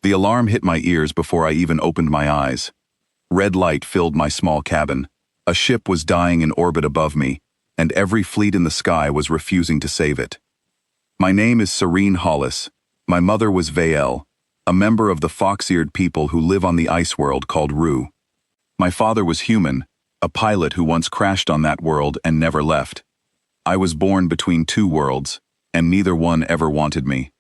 The alarm hit my ears before I even opened my eyes. Red light filled my small cabin. A ship was dying in orbit above me, and every fleet in the sky was refusing to save it. My name is Serene Hollis. My mother was Vael, a member of the fox-eared people who live on the ice world called WWII. My father was human, a pilot who once crashed on that world and never left. I was born between two worlds, and neither one ever wanted me.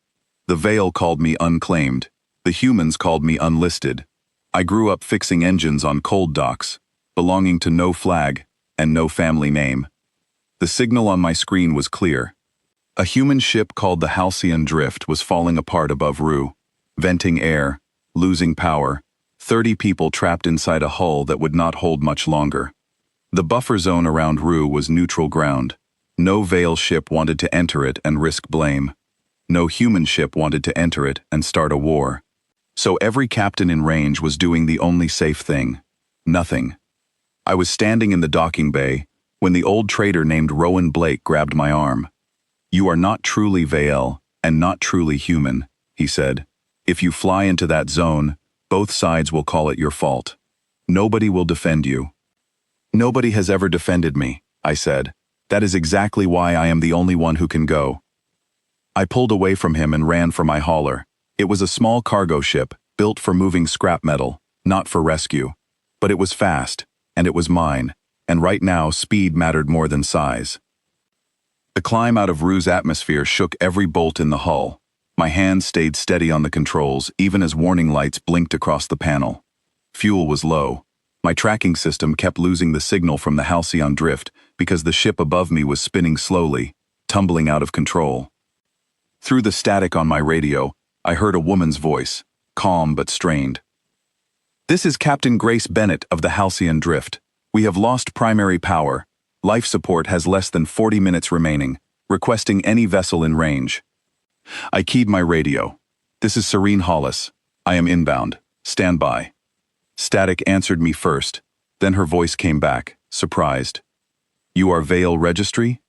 The Vael called me unclaimed. The humans called me unlisted. I grew up fixing engines on cold docks, belonging to no flag and no family name. The signal on my screen was clear. A human ship called the Halcyon Drift was falling apart above WWII, venting air, losing power, 30 people trapped inside a hull that would not hold much longer. The buffer zone around WWII was neutral ground. No Vael ship wanted to enter it and risk blame. No human ship wanted to enter it and start a war. So every captain in range was doing the only safe thing: nothing. I was standing in the docking bay when the old trader named Rowan Blake grabbed my arm. "You are not truly Vael and not truly human," he said. "If you fly into that zone, both sides will call it your fault. Nobody will defend you." "Nobody has ever defended me," I said. "That is exactly why I am the only one who can go." I pulled away from him and ran for my hauler. It was a small cargo ship, built for moving scrap metal, not for rescue. But it was fast, and it was mine, and right now speed mattered more than size. The climb out of WWII's atmosphere shook every bolt in the hull. My hands stayed steady on the controls, even as warning lights blinked across the panel. Fuel was low. My tracking system kept losing the signal from the Halcyon Drift because the ship above me was spinning slowly, tumbling out of control. Through the static on my radio, I heard a woman's voice, calm but strained. "This is Captain Grace Bennett of the Halcyon Drift. We have lost primary power. Life support has less than 40 minutes remaining, requesting any vessel in range." I keyed my radio. "This is Serene Hollis. I am inbound. Stand by." Static answered me first, then her voice came back, surprised. "You are Vael Registry?"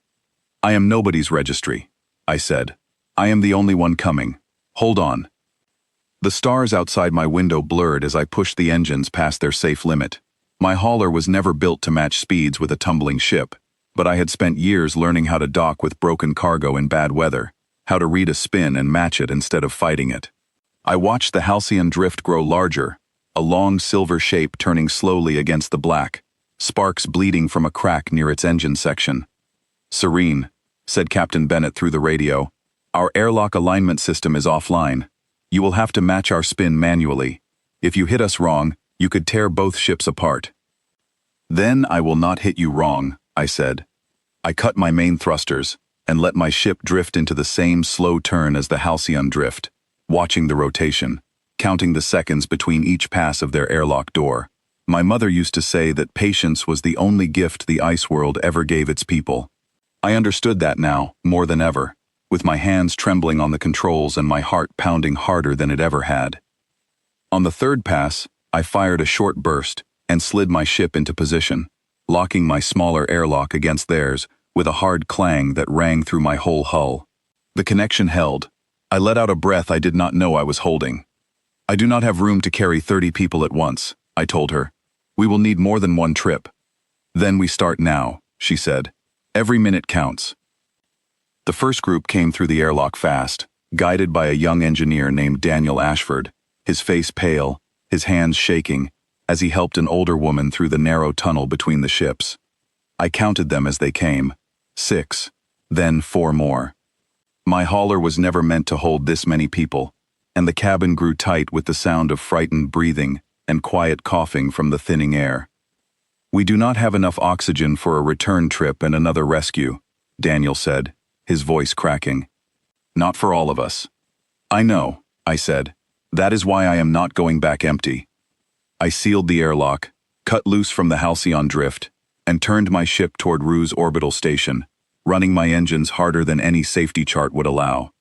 "I am nobody's registry," I said. "I am the only one coming. Hold on." The stars outside my window blurred as I pushed the engines past their safe limit. My hauler was never built to match speeds with a tumbling ship, but I had spent years learning how to dock with broken cargo in bad weather, how to read a spin and match it instead of fighting it. I watched the Halcyon Drift grow larger, a long silver shape turning slowly against the black, sparks bleeding from a crack near its engine section. "Serene," said Captain Bennett through the radio, "our airlock alignment system is offline. You will have to match our spin manually. If you hit us wrong, you could tear both ships apart." "Then I will not hit you wrong," I said. I cut my main thrusters and let my ship drift into the same slow turn as the Halcyon Drift, watching the rotation, counting the seconds between each pass of their airlock door. My mother used to say that patience was the only gift the ice world ever gave its people. I understood that now, more than ever, with my hands trembling on the controls and my heart pounding harder than it ever had. On the third pass, I fired a short burst and slid my ship into position, locking my smaller airlock against theirs with a hard clang that rang through my whole hull. The connection held. I let out a breath I did not know I was holding. "I do not have room to carry 30 people at once," I told her. "We will need more than one trip." "Then we start now," she said. "Every minute counts." The first group came through the airlock fast, guided by a young engineer named Daniel Ashford, his face pale, his hands shaking, as he helped an older woman through the narrow tunnel between the ships. I counted them as they came. 6, then 4 more. My hauler was never meant to hold this many people, and the cabin grew tight with the sound of frightened breathing and quiet coughing from the thinning air. "We do not have enough oxygen for a return trip and another rescue," Daniel said, his voice cracking. "Not for all of us." "I know," I said. "That is why I am not going back empty." I sealed the airlock, cut loose from the Halcyon Drift, and turned my ship toward WWII's orbital station, running my engines harder than any safety chart would allow.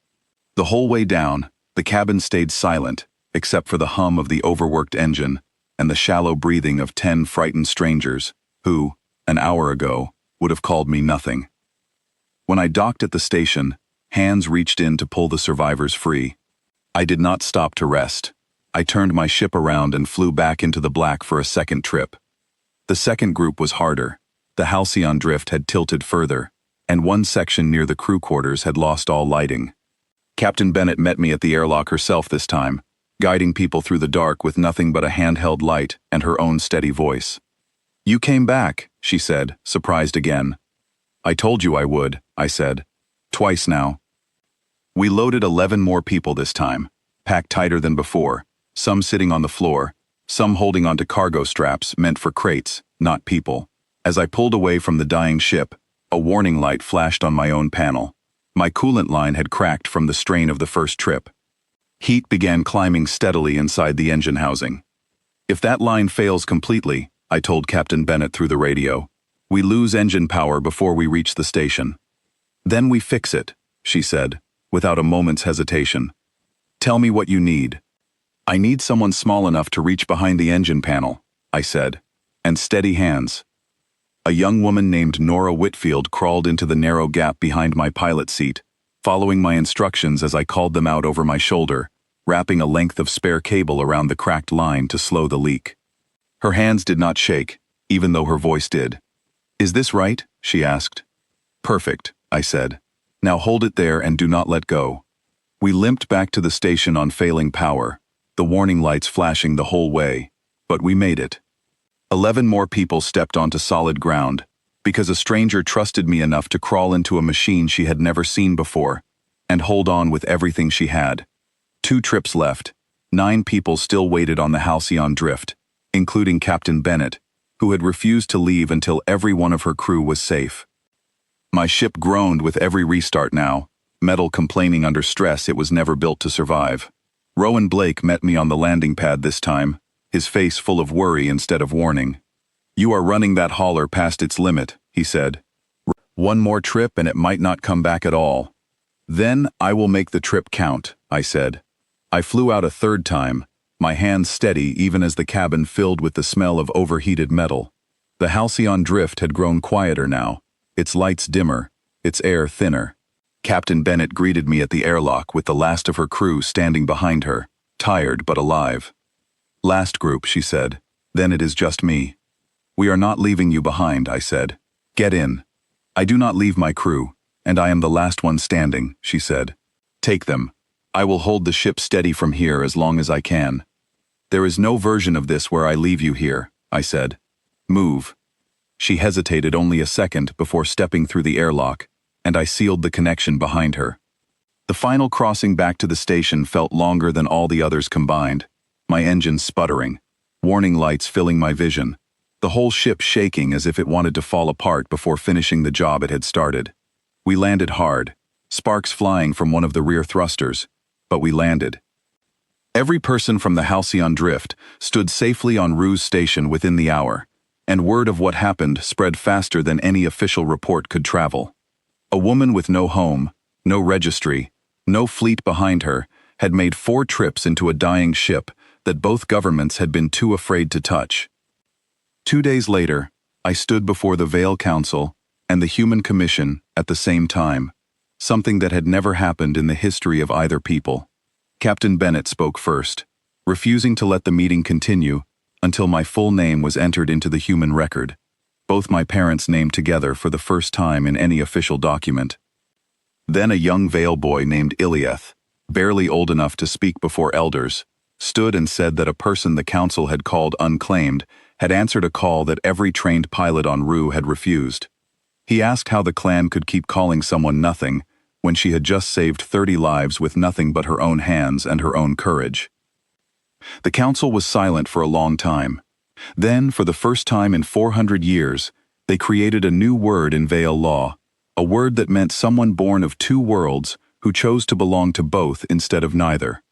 The whole way down, the cabin stayed silent, except for the hum of the overworked engine and the shallow breathing of 10 frightened strangers who, an hour ago, would have called me nothing. When I docked at the station, hands reached in to pull the survivors free. I did not stop to rest. I turned my ship around and flew back into the black for a second trip. The second group was harder. The Halcyon drift had tilted further, and one section near the crew quarters had lost all lighting. Captain Bennett met me at the airlock herself this time, guiding people through the dark with nothing but a handheld light and her own steady voice. "You came back," she said, surprised again. "I told you I would," I said. "Twice now." We loaded 11 more people this time, packed tighter than before, some sitting on the floor, some holding onto cargo straps meant for crates, not people. As I pulled away from the dying ship, a warning light flashed on my own panel. My coolant line had cracked from the strain of the first trip. Heat began climbing steadily inside the engine housing. "If that line fails completely," I told Captain Bennett through the radio, "we lose engine power before we reach the station." "Then we fix it," she said, without a moment's hesitation. "Tell me what you need." "I need someone small enough to reach behind the engine panel," I said, "and steady hands." A young woman named Nora Whitfield crawled into the narrow gap behind my pilot seat, following my instructions as I called them out over my shoulder, wrapping a length of spare cable around the cracked line to slow the leak. Her hands did not shake, even though her voice did. "Is this right?" she asked. "Perfect," I said. "Now hold it there and do not let go." We limped back to the station on failing power, the warning lights flashing the whole way, but we made it. 11 more people stepped onto solid ground, because a stranger trusted me enough to crawl into a machine she had never seen before, and hold on with everything she had. 2 trips left. 9 people still waited on the Halcyon drift, including Captain Bennett, who had refused to leave until every one of her crew was safe. My ship groaned with every restart now, metal complaining under stress it was never built to survive. Rowan Blake met me on the landing pad this time, his face full of worry instead of warning. "You are running that hauler past its limit," he said. "One more trip and it might not come back at all." "Then I will make the trip count," I said. I flew out a third time, my hands steady even as the cabin filled with the smell of overheated metal. The Halcyon drift had grown quieter now, its lights dimmer, its air thinner. Captain Bennett greeted me at the airlock with the last of her crew standing behind her, tired but alive. "Last group," she said. "Then it is just me." "We are not leaving you behind," I said. "Get in." "I do not leave my crew, and I am the last one standing," she said. "Take them. I will hold the ship steady from here as long as I can." "There is no version of this where I leave you here," I said. "Move." She hesitated only a second before stepping through the airlock, and I sealed the connection behind her. The final crossing back to the station felt longer than all the others combined, my engine sputtering, warning lights filling my vision, the whole ship shaking as if it wanted to fall apart before finishing the job it had started. We landed hard, sparks flying from one of the rear thrusters, but we landed. Every person from the Halcyon drift stood safely on Ruse Station within the hour, and word of what happened spread faster than any official report could travel. A woman with no home, no registry, no fleet behind her, had made 4 trips into a dying ship that both governments had been too afraid to touch. 2 days later, I stood before the Vale Council and the Human Commission at the same time, something that had never happened in the history of either people. Captain Bennett spoke first, refusing to let the meeting continue until my full name was entered into the human record, both my parents' named together for the first time in any official document. Then a young Vale boy named Ilieth, barely old enough to speak before elders, stood and said that a person the council had called unclaimed had answered a call that every trained pilot on Rue had refused. He asked how the clan could keep calling someone nothing when she had just saved 30 lives with nothing but her own hands and her own courage. The council was silent for a long time. Then, for the first time in 400 years, they created a new word in Vale law, a word that meant someone born of 2 worlds who chose to belong to both instead of neither.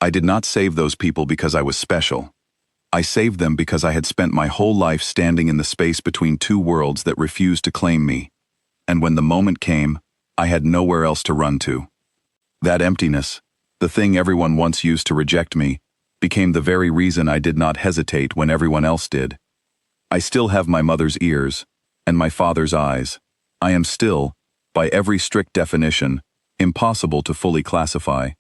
I did not save those people because I was special. I saved them because I had spent my whole life standing in the space between 2 worlds that refused to claim me. And when the moment came, I had nowhere else to run to. That emptiness, the thing everyone once used to reject me, became the very reason I did not hesitate when everyone else did. I still have my mother's ears, and my father's eyes. I am still, by every strict definition, impossible to fully classify.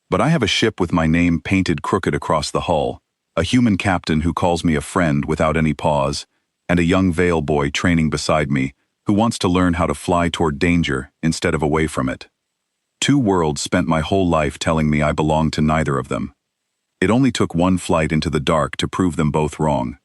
But I have a ship with my name painted crooked across the hull, a human captain who calls me a friend without any pause, and a young Veil boy training beside me who wants to learn how to fly toward danger instead of away from it. Two worlds spent my whole life telling me I belonged to neither of them. It only took one flight into the dark to prove them both wrong.